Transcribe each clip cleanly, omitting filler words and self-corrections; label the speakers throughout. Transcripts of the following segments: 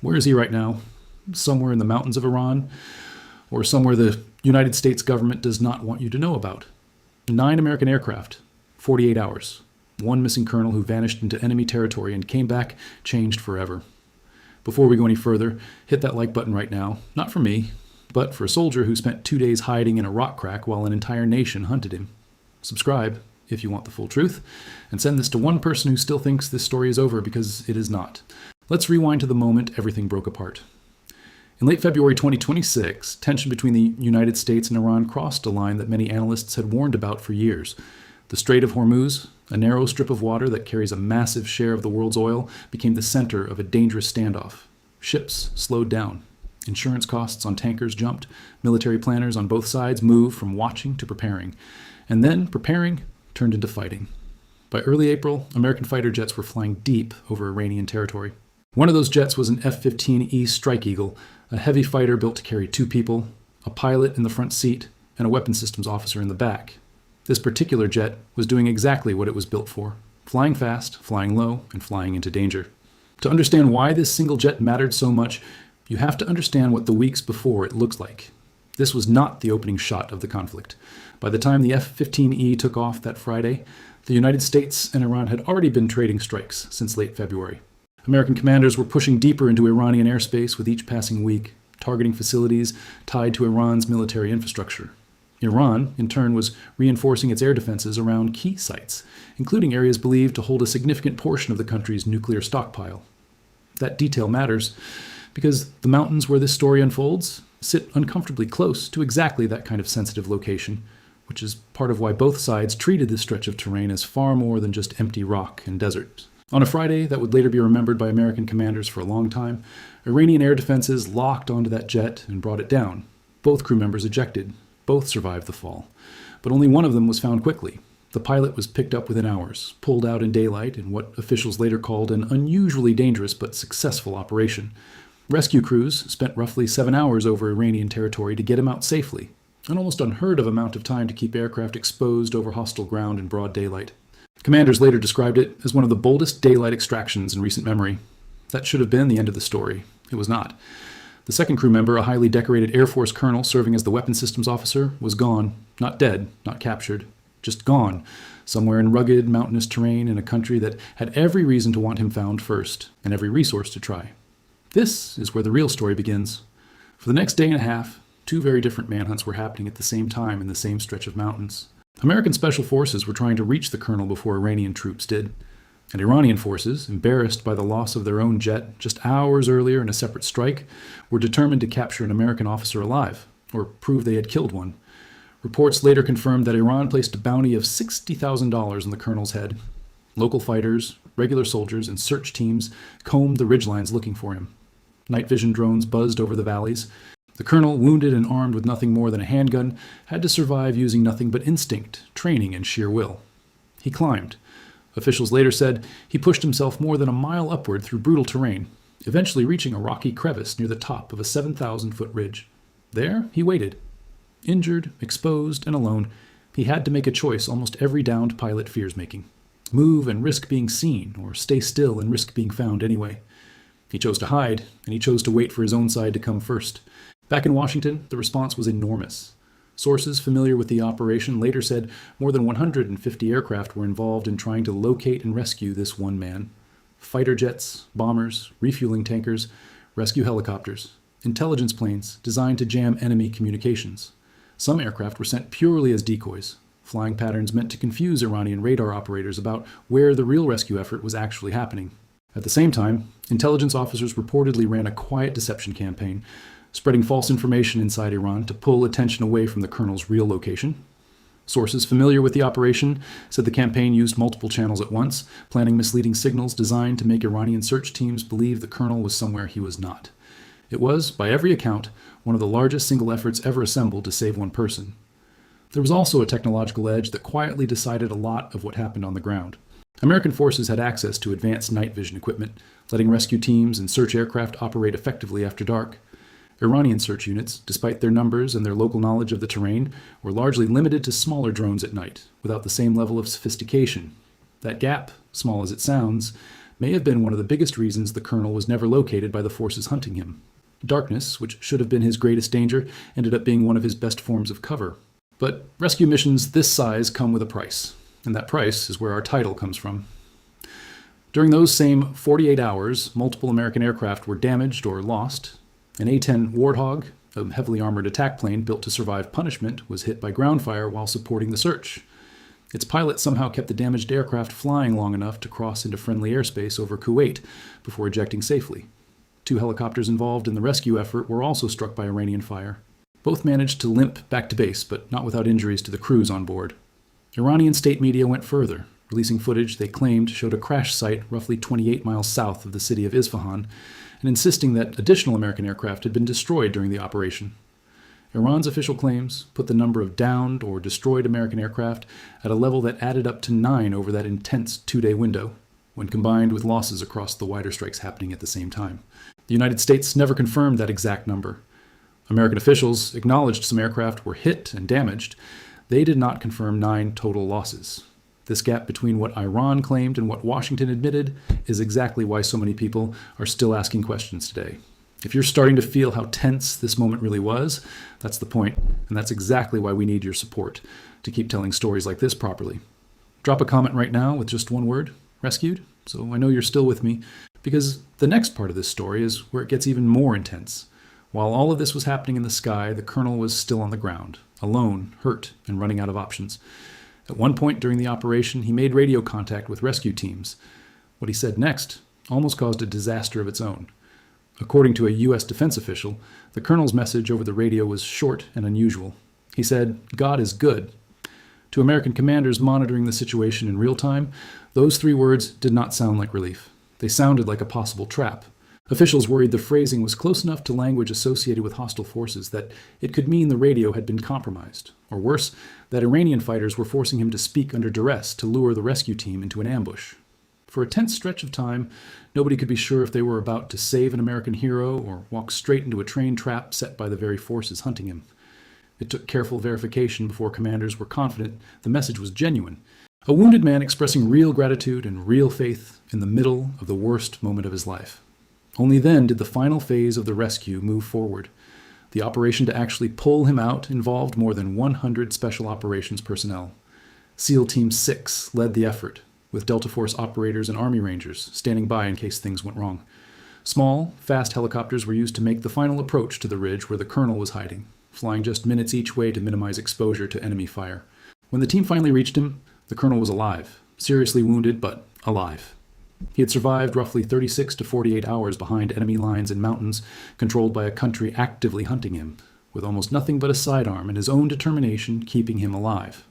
Speaker 1: Where is he right now? Somewhere in the mountains of Iran, or somewhere the United States government does not want you to know about. 9 American aircraft, 48 hours. 1 missing colonel who vanished into enemy territory and came back changed forever. Before we go any further, hit that like button right now, not for me, but for a soldier who spent 2 days hiding in a rock crack while an entire nation hunted him. Subscribe if you want the full truth, and send this to one person who still thinks this story is over, because it is not. Let's rewind to the moment everything broke apart. In late February 2026, tension between the United States and Iran crossed a line that many analysts had warned about for years. The Strait of Hormuz, a narrow strip of water that carries a massive share of the world's oil, became the center of a dangerous standoff. Ships slowed down. Insurance costs on tankers jumped. Military planners on both sides moved from watching to preparing. And then preparing turned into fighting. By early April, American fighter jets were flying deep over Iranian territory. One of those jets was an F-15E Strike Eagle, a heavy fighter built to carry 2 people, a pilot in the front seat, and a weapons systems officer in the back. This particular jet was doing exactly what it was built for: flying fast, flying low, and flying into danger. To understand why this single jet mattered so much, you have to understand what the weeks before it looked like. This was not the opening shot of the conflict. By the time the F-15E took off that Friday, the United States and Iran had already been trading strikes since late February. American commanders were pushing deeper into Iranian airspace with each passing week, targeting facilities tied to Iran's military infrastructure. Iran, in turn, was reinforcing its air defenses around key sites, including areas believed to hold a significant portion of the country's nuclear stockpile. That detail matters because the mountains where this story unfolds sit uncomfortably close to exactly that kind of sensitive location, which is part of why both sides treated this stretch of terrain as far more than just empty rock and desert. On a Friday that would later be remembered by American commanders for a long time, Iranian air defenses locked onto that jet and brought it down. Both crew members ejected. Both survived the fall. But only one of them was found quickly. The pilot was picked up within hours, pulled out in daylight in what officials later called an unusually dangerous but successful operation. Rescue crews spent roughly 7 hours over Iranian territory to get him out safely, an almost unheard of amount of time to keep aircraft exposed over hostile ground in broad daylight. Commanders later described it as one of the boldest daylight extractions in recent memory. That should have been the end of the story. It was not. The second crew member, a highly decorated Air Force colonel serving as the weapons systems officer, was gone. Not dead, not captured, just gone, somewhere in rugged, mountainous terrain in a country that had every reason to want him found first, and every resource to try. This is where the real story begins. For the next day and a half, 2 very different manhunts were happening at the same time in the same stretch of mountains. American special forces were trying to reach the colonel before Iranian troops did. And Iranian forces, embarrassed by the loss of their own jet just hours earlier in a separate strike, were determined to capture an American officer alive, or prove they had killed one. Reports later confirmed that Iran placed a bounty of $60,000 on the colonel's head. Local fighters, regular soldiers, and search teams combed the ridgelines looking for him. Night vision drones buzzed over the valleys. The colonel, wounded and armed with nothing more than a handgun, had to survive using nothing but instinct, training, and sheer will. He climbed. Officials later said he pushed himself more than a mile upward through brutal terrain, eventually reaching a rocky crevice near the top of a 7,000-foot ridge. There, he waited. Injured, exposed, and alone, he had to make a choice almost every downed pilot fears making: move and risk being seen, or stay still and risk being found anyway. He chose to hide, and he chose to wait for his own side to come first. Back in Washington, the response was enormous. Sources familiar with the operation later said more than 150 aircraft were involved in trying to locate and rescue this one man. Fighter jets, bombers, refueling tankers, rescue helicopters, intelligence planes designed to jam enemy communications. Some aircraft were sent purely as decoys, flying patterns meant to confuse Iranian radar operators about where the real rescue effort was actually happening. At the same time, intelligence officers reportedly ran a quiet deception campaign, spreading false information inside Iran to pull attention away from the colonel's real location. Sources familiar with the operation said the campaign used multiple channels at once, planting misleading signals designed to make Iranian search teams believe the colonel was somewhere he was not. It was, by every account, one of the largest single efforts ever assembled to save one person. There was also a technological edge that quietly decided a lot of what happened on the ground. American forces had access to advanced night vision equipment, letting rescue teams and search aircraft operate effectively after dark. Iranian search units, despite their numbers and their local knowledge of the terrain, were largely limited to smaller drones at night, without the same level of sophistication. That gap, small as it sounds, may have been one of the biggest reasons the colonel was never located by the forces hunting him. Darkness, which should have been his greatest danger, ended up being one of his best forms of cover. But rescue missions this size come with a price, and that price is where our title comes from. During those same 48 hours, multiple American aircraft were damaged or lost. An A-10 Warthog, a heavily armored attack plane built to survive punishment, was hit by ground fire while supporting the search. Its pilot somehow kept the damaged aircraft flying long enough to cross into friendly airspace over Kuwait before ejecting safely. 2 helicopters involved in the rescue effort were also struck by Iranian fire. Both managed to limp back to base, but not without injuries to the crews on board. Iranian state media went further, releasing footage they claimed showed a crash site roughly 28 miles south of the city of Isfahan, and insisting that additional American aircraft had been destroyed during the operation. Iran's official claims put the number of downed or destroyed American aircraft at a level that added up to 9 over that intense 2-day window, when combined with losses across the wider strikes happening at the same time. The United States never confirmed that exact number. American officials acknowledged some aircraft were hit and damaged. They did not confirm 9 total losses. This gap between what Iran claimed and what Washington admitted is exactly why so many people are still asking questions today. If you're starting to feel how tense this moment really was, that's the point, and that's exactly why we need your support to keep telling stories like this properly. Drop a comment right now with just one word, rescued, so I know you're still with me, because the next part of this story is where it gets even more intense. While all of this was happening in the sky, the colonel was still on the ground, alone, hurt, and running out of options. At one point during the operation, he made radio contact with rescue teams. What he said next almost caused a disaster of its own. According to a U.S. defense official, the colonel's message over the radio was short and unusual. He said, "God is good." To American commanders monitoring the situation in real time, those 3 words did not sound like relief. They sounded like a possible trap. Officials worried the phrasing was close enough to language associated with hostile forces that it could mean the radio had been compromised, or worse, that Iranian fighters were forcing him to speak under duress to lure the rescue team into an ambush. For a tense stretch of time, nobody could be sure if they were about to save an American hero or walk straight into a train trap set by the very forces hunting him. It took careful verification before commanders were confident the message was genuine. A wounded man expressing real gratitude and real faith in the middle of the worst moment of his life. Only then did the final phase of the rescue move forward. The operation to actually pull him out involved more than 100 Special Operations personnel. SEAL Team 6 led the effort, with Delta Force operators and Army Rangers standing by in case things went wrong. Small, fast helicopters were used to make the final approach to the ridge where the colonel was hiding, flying just minutes each way to minimize exposure to enemy fire. When the team finally reached him, the colonel was alive, seriously wounded, but alive. He had survived roughly 36 to 48 hours behind enemy lines and mountains, controlled by a country actively hunting him, with almost nothing but a sidearm and his own determination keeping him alive.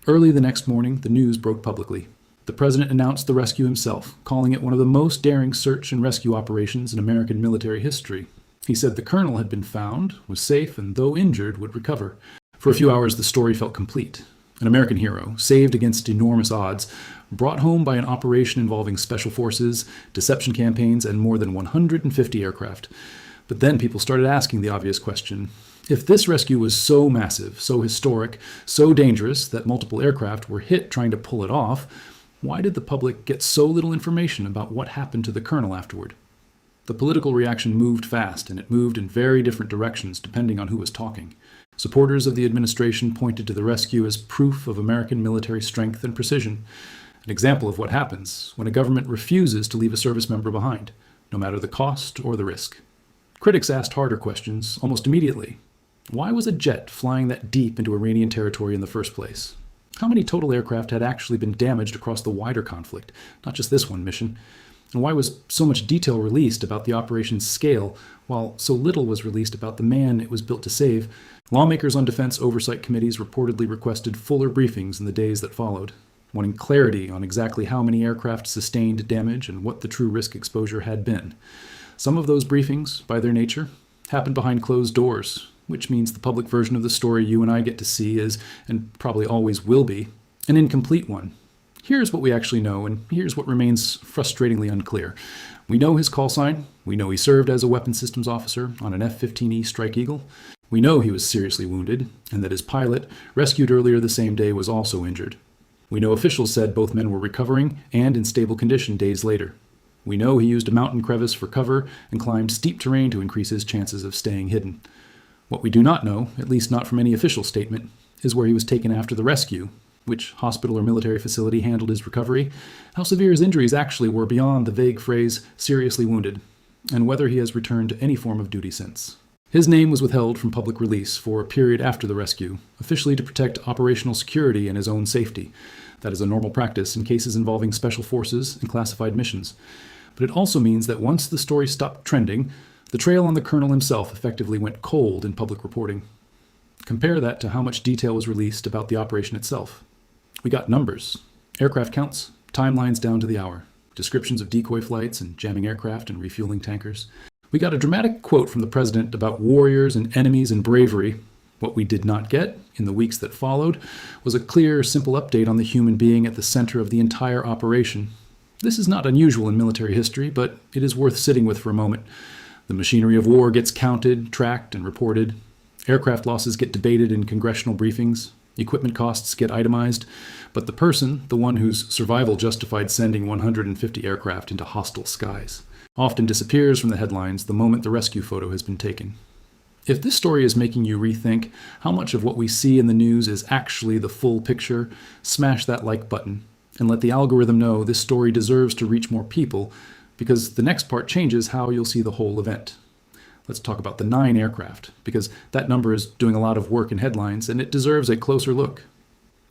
Speaker 1: Early the next morning, the news broke publicly. The president announced the rescue himself, calling it one of the most daring search and rescue operations in American military history. He said the colonel had been found, was safe, and though injured, would recover. For a few hours, the story felt complete. An American hero, saved against enormous odds, brought home by an operation involving special forces, deception campaigns, and more than 150 aircraft. But then people started asking the obvious question. If this rescue was so massive, so historic, so dangerous that multiple aircraft were hit trying to pull it off, why did the public get so little information about what happened to the colonel afterward? The political reaction moved fast, and it moved in very different directions depending on who was talking. Supporters of the administration pointed to the rescue as proof of American military strength and precision, an example of what happens when a government refuses to leave a service member behind, no matter the cost or the risk. Critics asked harder questions almost immediately. Why was a jet flying that deep into Iranian territory in the first place? How many total aircraft had actually been damaged across the wider conflict, not just this one mission? And why was so much detail released about the operation's scale, while so little was released about the man it was built to save? Lawmakers on defense oversight committees reportedly requested fuller briefings in the days that followed, wanting clarity on exactly how many aircraft sustained damage and what the true risk exposure had been. Some of those briefings, by their nature, happened behind closed doors, which means the public version of the story you and I get to see is, and probably always will be, an incomplete one. Here's what we actually know, and here's what remains frustratingly unclear. We know his call sign. We know he served as a weapons systems officer on an F-15E Strike Eagle. We know he was seriously wounded, and that his pilot, rescued earlier the same day, was also injured. We know officials said both men were recovering and in stable condition days later. We know he used a mountain crevice for cover and climbed steep terrain to increase his chances of staying hidden. What we do not know, at least not from any official statement, is where he was taken after the rescue, which hospital or military facility handled his recovery, how severe his injuries actually were beyond the vague phrase seriously wounded, and whether he has returned to any form of duty since. His name was withheld from public release for a period after the rescue, officially to protect operational security and his own safety. That is a normal practice in cases involving special forces and classified missions. But it also means that once the story stopped trending, the trail on the colonel himself effectively went cold in public reporting. Compare that to how much detail was released about the operation itself. We got numbers, aircraft counts, timelines down to the hour, descriptions of decoy flights and jamming aircraft and refueling tankers. We got a dramatic quote from the president about warriors and enemies and bravery. What we did not get, in the weeks that followed, was a clear, simple update on the human being at the center of the entire operation. This is not unusual in military history, but it is worth sitting with for a moment. The machinery of war gets counted, tracked, and reported. Aircraft losses get debated in congressional briefings. Equipment costs get itemized, but the person, the one whose survival justified sending 150 aircraft into hostile skies, often disappears from the headlines the moment the rescue photo has been taken. If this story is making you rethink how much of what we see in the news is actually the full picture, smash that like button and let the algorithm know this story deserves to reach more people, because the next part changes how you'll see the whole event. Let's talk about the 9 aircraft, because that number is doing a lot of work in headlines, and it deserves a closer look.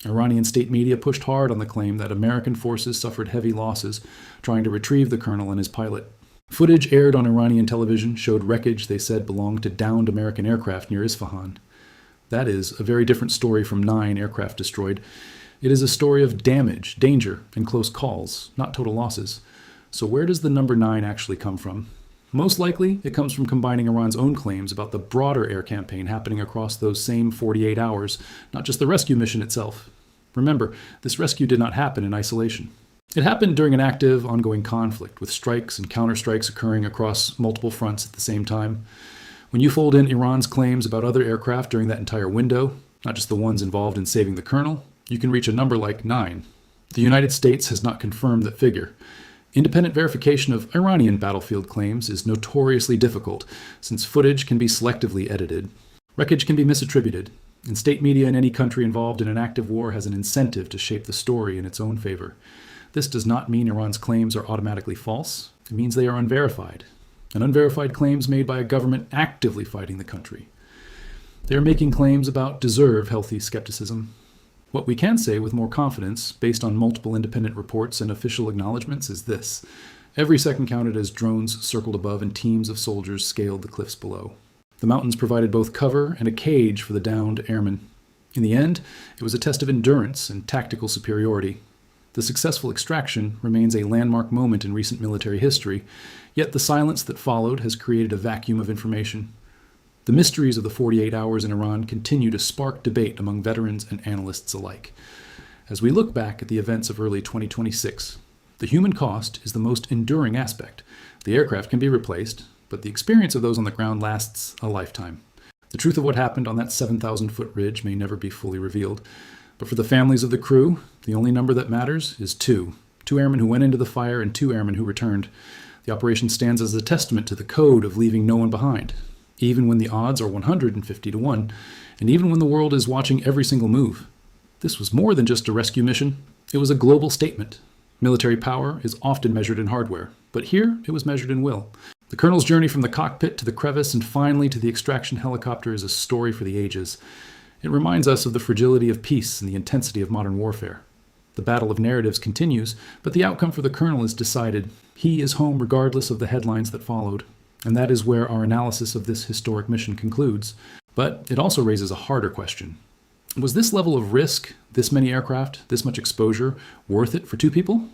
Speaker 1: Iranian state media pushed hard on the claim that American forces suffered heavy losses trying to retrieve the colonel and his pilot. Footage aired on Iranian television showed wreckage they said belonged to downed American aircraft near Isfahan. That is a very different story from 9 aircraft destroyed. It is a story of damage, danger, and close calls, not total losses. So where does the number 9 actually come from? Most likely, it comes from combining Iran's own claims about the broader air campaign happening across those same 48 hours, not just the rescue mission itself. Remember, this rescue did not happen in isolation. It happened during an active, ongoing conflict, with strikes and counterstrikes occurring across multiple fronts at the same time. When you fold in Iran's claims about other aircraft during that entire window, not just the ones involved in saving the colonel, you can reach a number like 9. The United States has not confirmed that figure. Independent verification of Iranian battlefield claims is notoriously difficult, since footage can be selectively edited. Wreckage can be misattributed, and state media in any country involved in an active war has an incentive to shape the story in its own favor. This does not mean Iran's claims are automatically false. It means they are unverified, and unverified claims made by a government actively fighting the country. They are making claims about deserve healthy skepticism. What we can say with more confidence, based on multiple independent reports and official acknowledgments, is this. Every second counted as drones circled above and teams of soldiers scaled the cliffs below. The mountains provided both cover and a cage for the downed airmen. In the end, it was a test of endurance and tactical superiority. The successful extraction remains a landmark moment in recent military history, yet the silence that followed has created a vacuum of information. The mysteries of the 48 hours in Iran continue to spark debate among veterans and analysts alike. As we look back at the events of early 2026, the human cost is the most enduring aspect. The aircraft can be replaced, but the experience of those on the ground lasts a lifetime. The truth of what happened on that 7,000-foot ridge may never be fully revealed, but for the families of the crew, the only number that matters is 2. 2 airmen who went into the fire and 2 airmen who returned. The operation stands as a testament to the code of leaving no one behind, even when the odds are 150 to 1, and even when the world is watching every single move. This was more than just a rescue mission. It was a global statement. Military power is often measured in hardware, but here it was measured in will. The colonel's journey from the cockpit to the crevice and finally to the extraction helicopter is a story for the ages. It reminds us of the fragility of peace and the intensity of modern warfare. The battle of narratives continues, but the outcome for the colonel is decided. He is home regardless of the headlines that followed. And that is where our analysis of this historic mission concludes. But it also raises a harder question. Was this level of risk, this many aircraft, this much exposure, worth it for 2 people?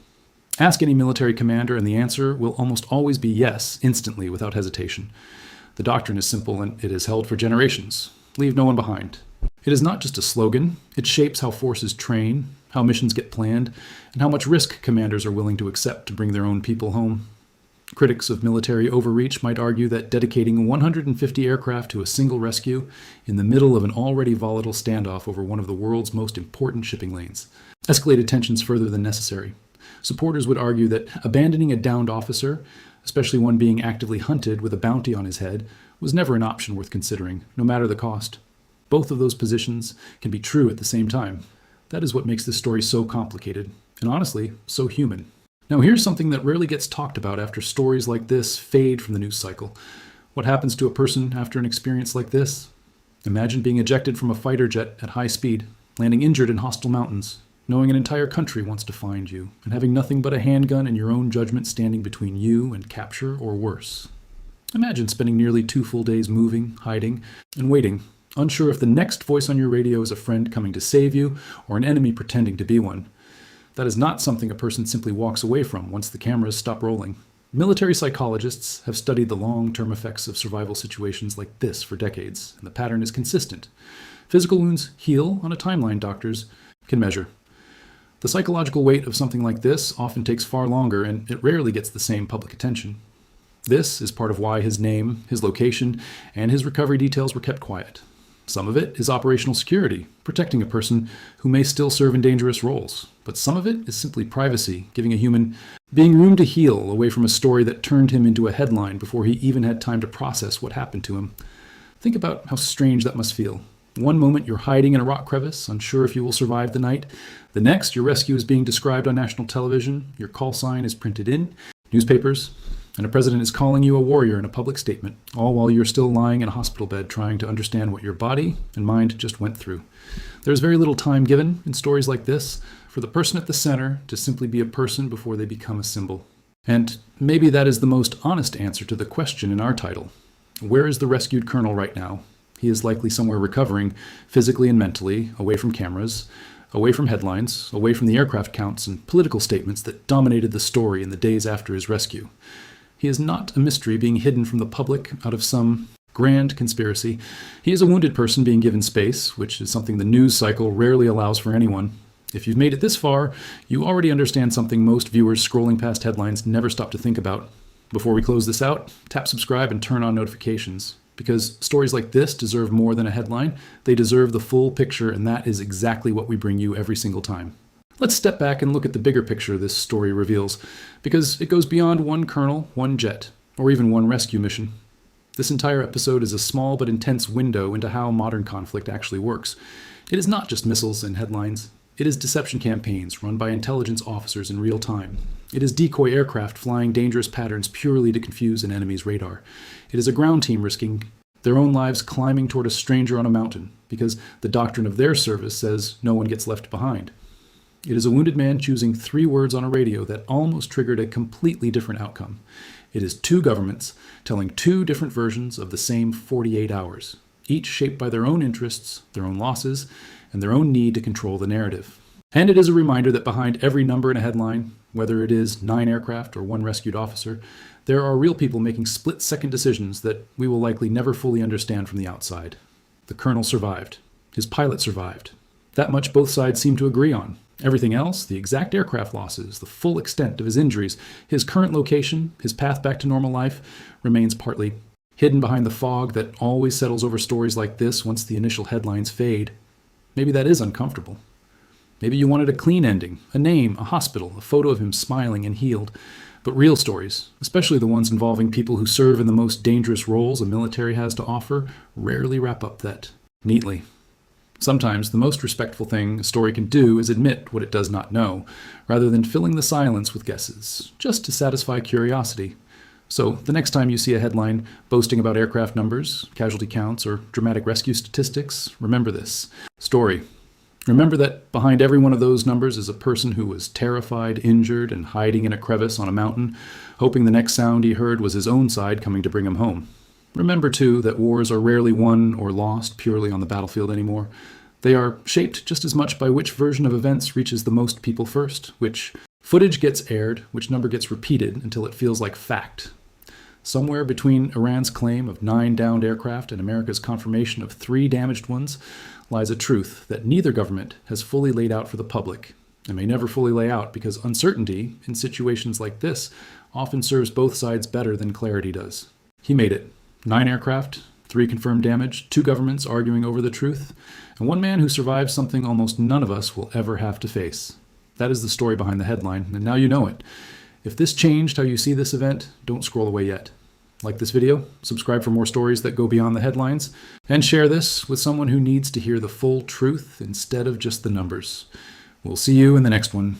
Speaker 1: Ask any military commander, and the answer will almost always be yes, instantly, without hesitation. The doctrine is simple, and it is held for generations. Leave no one behind. It is not just a slogan. It shapes how forces train, how missions get planned, and how much risk commanders are willing to accept to bring their own people home. Critics of military overreach might argue that dedicating 150 aircraft to a single rescue in the middle of an already volatile standoff over one of the world's most important shipping lanes escalated tensions further than necessary. Supporters would argue that abandoning a downed officer, especially one being actively hunted with a bounty on his head, was never an option worth considering, no matter the cost. Both of those positions can be true at the same time. That is what makes this story so complicated, and honestly, so human. Now here's something that rarely gets talked about after stories like this fade from the news cycle. What happens to a person after an experience like this? Imagine being ejected from a fighter jet at high speed, landing injured in hostile mountains, knowing an entire country wants to find you, and having nothing but a handgun and your own judgment standing between you and capture or worse. Imagine spending nearly 2 full days moving, hiding, and waiting, unsure if the next voice on your radio is a friend coming to save you or an enemy pretending to be one. That is not something a person simply walks away from once the cameras stop rolling. Military psychologists have studied the long-term effects of survival situations like this for decades, and the pattern is consistent. Physical wounds heal on a timeline doctors can measure. The psychological weight of something like this often takes far longer, and it rarely gets the same public attention. This is part of why his name, his location, and his recovery details were kept quiet. Some of it is operational security, protecting a person who may still serve in dangerous roles. But some of it is simply privacy, giving a human being room to heal away from a story that turned him into a headline before he even had time to process what happened to him. Think about how strange that must feel. One moment you're hiding in a rock crevice, unsure if you will survive the night. The next, your rescue is being described on national television, your call sign is printed in newspapers, and a president is calling you a warrior in a public statement, all while you're still lying in a hospital bed trying to understand what your body and mind just went through. There's very little time given in stories like this for the person at the center to simply be a person before they become a symbol. And maybe that is the most honest answer to the question in our title. Where is the rescued colonel right now? He is likely somewhere recovering, physically and mentally, away from cameras, away from headlines, away from the aircraft counts and political statements that dominated the story in the days after his rescue. He is not a mystery being hidden from the public out of some grand conspiracy. He is a wounded person being given space, which is something the news cycle rarely allows for anyone. If you've made it this far, you already understand something most viewers scrolling past headlines never stop to think about. Before we close this out, tap subscribe and turn on notifications. Because stories like this deserve more than a headline. They deserve the full picture, and that is exactly what we bring you every single time. Let's step back and look at the bigger picture this story reveals, because it goes beyond one colonel, one jet, or even one rescue mission. This entire episode is a small but intense window into how modern conflict actually works. It is not just missiles and headlines. It is deception campaigns run by intelligence officers in real time. It is decoy aircraft flying dangerous patterns purely to confuse an enemy's radar. It is a ground team risking their own lives climbing toward a stranger on a mountain because the doctrine of their service says no one gets left behind. It is a wounded man choosing 3 words on a radio that almost triggered a completely different outcome. It is 2 governments telling 2 different versions of the same 48 hours, each shaped by their own interests, their own losses, and their own need to control the narrative. And it is a reminder that behind every number in a headline, whether it is 9 aircraft or 1 rescued officer, there are real people making split-second decisions that we will likely never fully understand from the outside. The colonel survived. His pilot survived. That much both sides seem to agree on. Everything else, the exact aircraft losses, the full extent of his injuries, his current location, his path back to normal life, remains partly hidden behind the fog that always settles over stories like this once the initial headlines fade. Maybe that is uncomfortable. Maybe you wanted a clean ending, a name, a hospital, a photo of him smiling and healed. But real stories, especially the ones involving people who serve in the most dangerous roles a military has to offer, rarely wrap up that neatly. Sometimes the most respectful thing a story can do is admit what it does not know, rather than filling the silence with guesses, just to satisfy curiosity. So the next time you see a headline boasting about aircraft numbers, casualty counts, or dramatic rescue statistics, remember this story. Remember that behind every one of those numbers is a person who was terrified, injured, and hiding in a crevice on a mountain, hoping the next sound he heard was his own side coming to bring him home. Remember, too, that wars are rarely won or lost purely on the battlefield anymore. They are shaped just as much by which version of events reaches the most people first, which footage gets aired, which number gets repeated until it feels like fact. Somewhere between Iran's claim of 9 downed aircraft and America's confirmation of 3 damaged ones lies a truth that neither government has fully laid out for the public, and may never fully lay out because uncertainty in situations like this often serves both sides better than clarity does. He made it. 9 aircraft, 3 confirmed damage, 2 governments arguing over the truth, and 1 man who survived something almost none of us will ever have to face. That is the story behind the headline, and now you know it. If this changed how you see this event, don't scroll away yet. Like this video, subscribe for more stories that go beyond the headlines, and share this with someone who needs to hear the full truth instead of just the numbers. We'll see you in the next one.